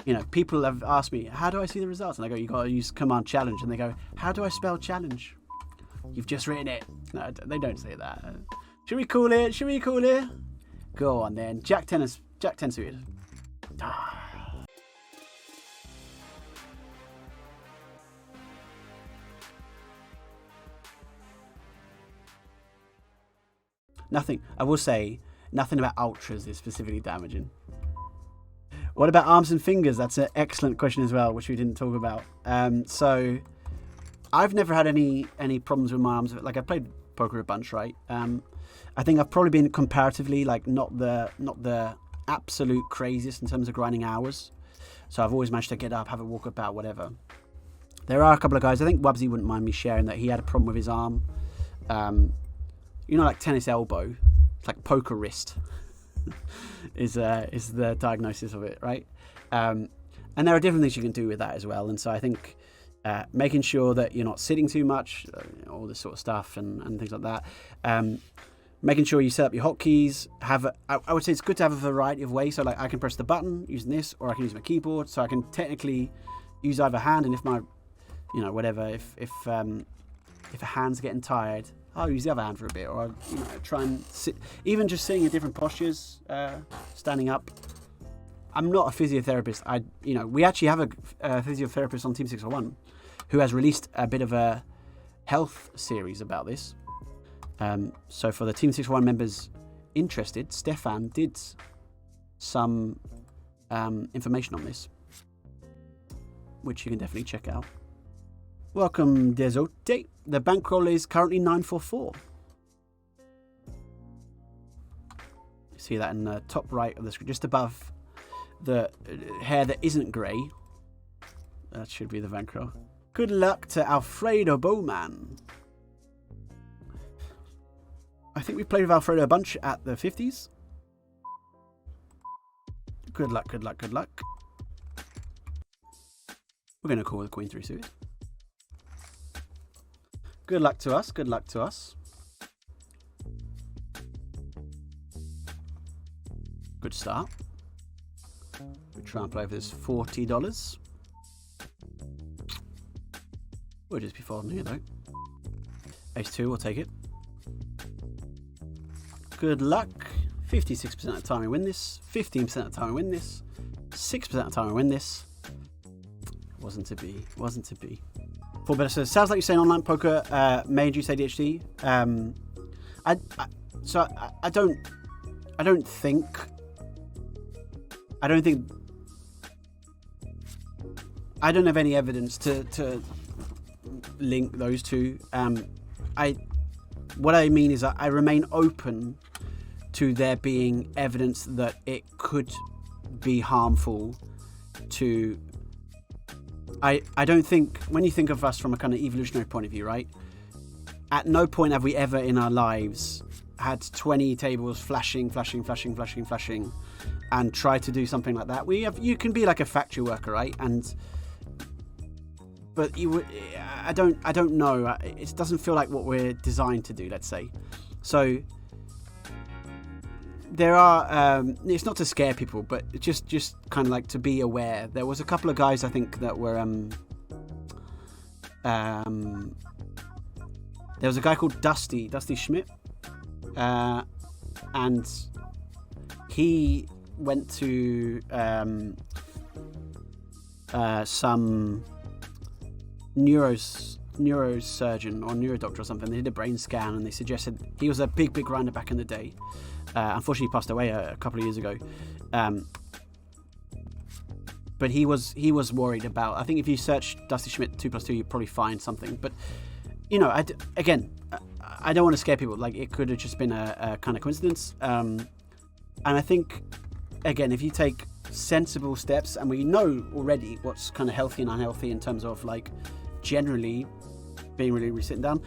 you know, people have asked me, how do I see the results? And I go, you got to use command challenge. And they go, how do I spell challenge? You've just written it. No, they don't say that. Should we call it? Should we call it? Go on then. Jack 10 suited. Nothing. I will say, nothing about ultras is specifically damaging. What about arms and fingers? That's an excellent question as well, which we didn't talk about. So I've never had any problems with my arms. Like, I played poker a bunch, right? I think I've probably been comparatively like not the absolute craziest in terms of grinding hours. So I've always managed to get up, have a walk about, whatever. There are a couple of guys, I think Wubsy wouldn't mind me sharing that he had a problem with his arm. You know, like tennis elbow, it's like poker wrist is the diagnosis of it, right? And there are different things you can do with that as well. And so I think making sure that you're not sitting too much, all this sort of stuff and things like that. Making sure you set up your hotkeys. I would say it's good to have a variety of ways. So like I can press the button using this, or I can use my keyboard. So I can technically use either hand. And if my, you know, whatever, if a hand's getting tired, I'll use the other hand for a bit, or I'll, you know, try and sit. Even just sitting in different postures, standing up. I'm not a physiotherapist. We actually have a physiotherapist on Team 601 who has released a bit of a health series about this. So for the Team 601 members interested, Stefan did some information on this, which you can definitely check out. Welcome, Desote. The bankroll is currently 944. You see that in the top right of the screen, just above the hair that isn't grey. That should be the bankroll. Good luck to Alfredo Bowman. I think we played with Alfredo a bunch at the 50s. Good luck, good luck, good luck. We're going to call the Queen 3 suited. Good luck to us, good luck to us. Good start. We try and play for this $40. We'll just be folding here though. Ace 2, we'll take it. Good luck. 56% of the time we win this. 15% of the time we win this. 6% of the time we win this. Wasn't to be. Wasn't to be. For better, so it sounds like you're saying online poker may induce ADHD. I don't think I don't have any evidence to link those two. What I mean is that I remain open to there being evidence that it could be harmful to. I don't think, when you think of us from a kind of evolutionary point of view, right? At no point have we ever in our lives had 20 tables flashing, and tried to do something like that. You can be like a factory worker, right? But I don't know. It doesn't feel like what we're designed to do, let's say. So there are, it's not to scare people, but just kind of like to be aware. There was a couple of guys I think that were, there was a guy called Dusty Schmidt, and he went to some neurosurgeon or neurodoctor or something. They did a brain scan and they suggested he was a big grinder back in the day. Unfortunately, he passed away a couple of years ago. But he was worried about. I think if you search Dusty Schmidt 2+2, you'd probably find something. But you know, I don't want to scare people. Like, it could have just been a kind of coincidence. And I think, again, if you take sensible steps, and we know already what's kind of healthy and unhealthy in terms of like generally being really sitting down.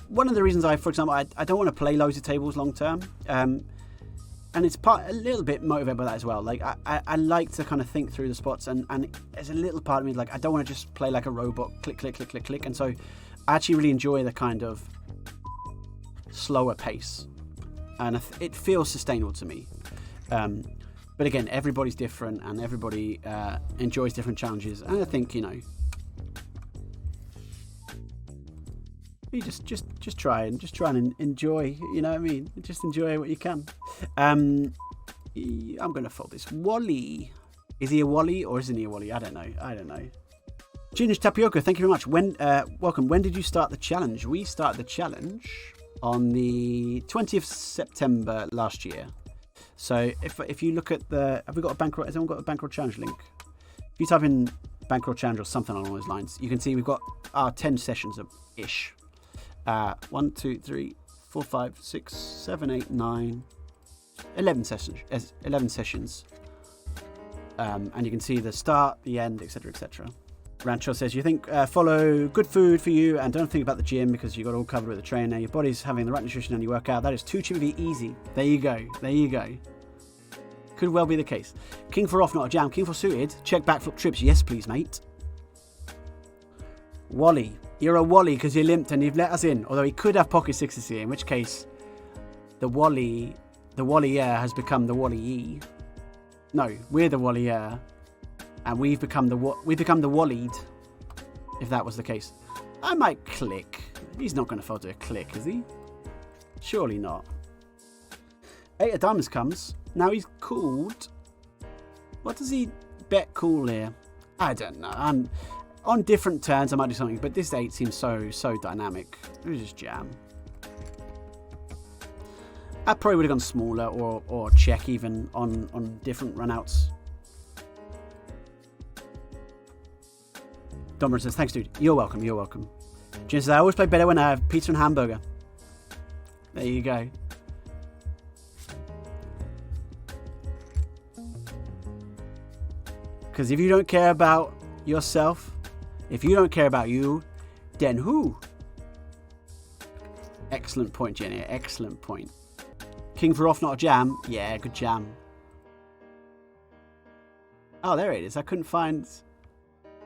One of the reasons for example, I don't want to play loads of tables long term. And it's a little bit motivated by that as well. Like I like to kind of think through the spots, and there's a little part of me like I don't want to just play like a robot, click. And so I actually really enjoy the kind of slower pace, and it feels sustainable to me. But again, everybody's different, and everybody enjoys different challenges. And I think, you know, you just try and enjoy. You know what I mean? Just enjoy what you can. I'm gonna fold this. Wally, is he a Wally or isn't he a Wally? I don't know. Junior Tapioca, thank you very much. Welcome. When did you start the challenge? We started the challenge on the 20th September last year. So if you look at have we got a Bankroll? Has anyone got a Bankroll challenge link? If you type in Bankroll challenge or something along those lines, you can see we've got our 10 sessions ish. 1, 2, 3, 4, 5, 6, 7, 8, 9, 11 sessions. 11 sessions. And you can see the start, the end, etc., etc. Rancho says, you think follow good food for you and don't think about the gym because you got all covered with a trainer. Your body's having the right nutrition and you work out. That is too cheap to be easy. There you go. Could well be the case. King for off, not a jam. King for suited. Check backflip trips. Yes, please, mate. Wally. You're a Wally because you limped and you've let us in. Although he could have pocket sixes here, in which case the Wally-er has become the Wally-E. No, we're the Wally-er. And we've become the Wallied, if that was the case. I might click. He's not going to fold to a click, is he? Surely not. 8 of diamonds comes. Now he's called. What does he bet call here? I don't know. On different turns, I might do something, but this 8 seems so dynamic. Let me just jam. I probably would have gone smaller or check even on different runouts. Domber says, thanks, dude. You're welcome. Jen says, I always play better when I have pizza and hamburger. There you go. Because if you don't care about yourself, if you don't care about you, then who? Excellent point, Jenny. Excellent point. King for off, not a jam. Yeah, good jam. Oh, there it is. I couldn't find...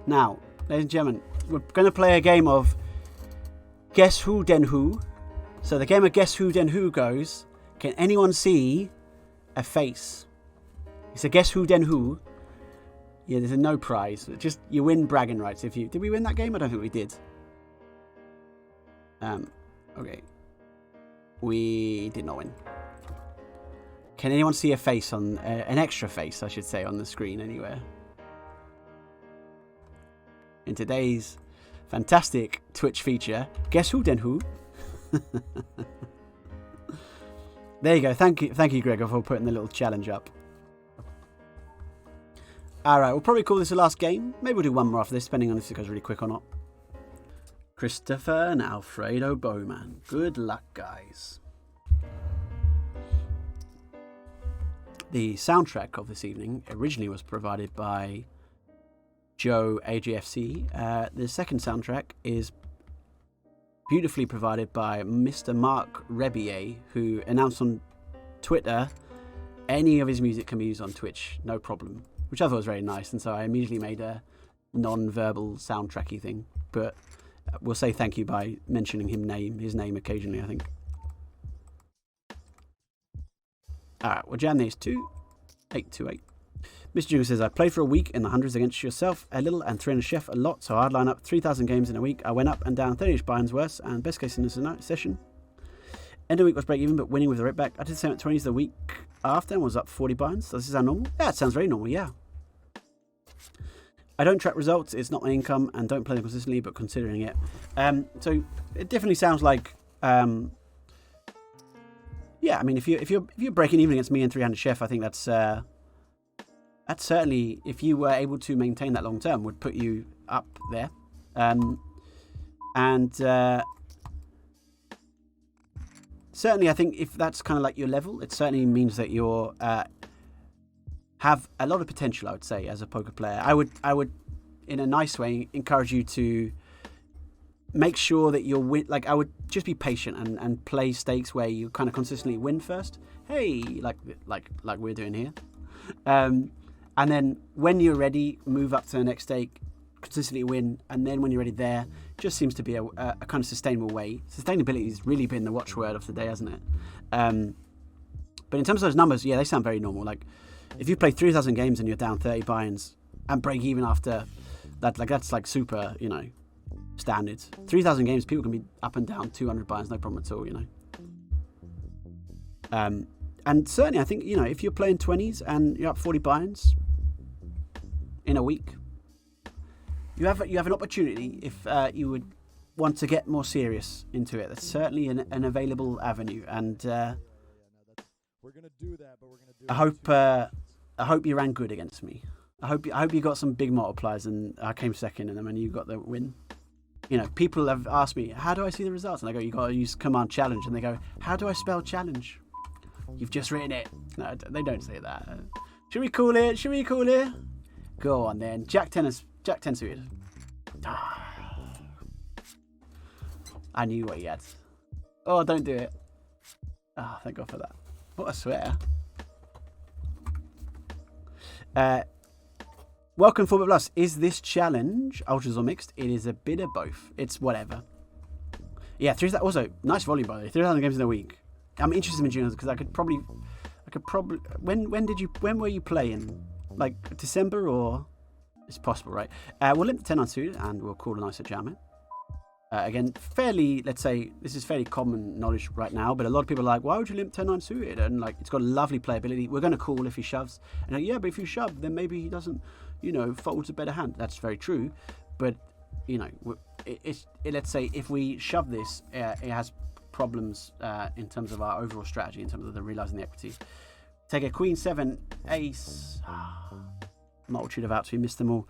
Now... Ladies and gentlemen, we're going to play a game of Guess Who Den Who. So the game of Guess Who Den Who goes, can anyone see a face? It's a Guess Who Den Who. Yeah, there's no prize. Just you win bragging rights if you... Did we win that game? I don't think we did. Okay. We did not win. Can anyone see a face on... an extra face, I should say, on the screen anywhere? In today's fantastic Twitch feature, Guess Who Den Who? There you go. Thank you, Gregor, for putting the little challenge up. Alright, we'll probably call this the last game. Maybe we'll do one more after this, depending on if it goes really quick or not. Christopher and Alfredo Bowman. Good luck, guys. The soundtrack of this evening originally was provided by Joe AGFC. The second soundtrack is beautifully provided by Mr. Mark Rebier, who announced on Twitter any of his music can be used on Twitch, no problem, which I thought was very nice, and so I immediately made a non-verbal soundtracky thing, but we'll say thank you by mentioning his name occasionally, I think. Alright, we'll jam these two. 828. Mr. Junior says, I played for a week in the hundreds against yourself a little and 300 chef a lot, so I'd line up 3,000 games in a week. I went up and down 30-ish binds worse, and best case in this session. End of the week was break even, but winning with the right back. I did the same at 20s the week after and was up 40 binds. Does this sound normal? Yeah, it sounds very normal, yeah. I don't track results, it's not my income, and don't play them consistently, but considering it. So it definitely sounds like, yeah, I mean, if you're breaking even against me and 300 chef, I think that's certainly, if you were able to maintain that long term, would put you up there. Certainly, I think if that's kind of like your level, it certainly means that you're have a lot of potential, I would say, as a poker player. I would, in a nice way, encourage you to make sure that you're win. Like, I would just be patient and play stakes where you kind of consistently win first. Hey, like we're doing here. And then when you're ready, move up to the next stake, consistently win, and then when you're ready there, just seems to be a kind of sustainable way. Sustainability has really been the watchword of the day, hasn't it? But in terms of those numbers, yeah, they sound very normal. Like, If you play 3,000 games and you're down 30 buy-ins and break even after that, like that's like super, you know, standards. 3,000 games, people can be up and down 200 buy-ins, no problem at all, you know. And certainly, I think, you know, if you're playing 20s and you're up 40 buy-ins in a week, you have an opportunity if you would want to get more serious into it. That's certainly an available avenue, and we're gonna do that, but we're gonna do I hope you ran good against me. I hope you got some big multipliers, and I came second, and then you got the win. You know, people have asked me, how do I see the results? And I go, you got to use command challenge, and they go, how do I spell challenge? You've just written it. No, they don't say that. Should we call it? Should we call it? Go on then. Jack 10 suited. I knew what he had. Oh, don't do it. Ah, thank God for that. What a swear. Welcome 4 Plus. Is this challenge ultras or mixed? It is a bit of both. It's whatever. Yeah, 3,000. Also, nice volume by the way. 3,000 games in a week. I'm interested in juniors because I could probably. When were you playing? Like December or? It's possible, right? We'll limp the 10 unsuited and we'll call a nice jam. Again, fairly, let's say, this is fairly common knowledge right now, but a lot of people are like, why would you limp 10-9 suited? And like, it's got lovely playability. We're going to call if he shoves. And like, yeah, but if you shove, then maybe he doesn't, you know, folds a better hand. That's very true. But, you know, let's say if we shove this, it has problems in terms of our overall strategy, in terms of the realizing the equity. Take a queen, 7, ace. Multitude of outs, we missed them all.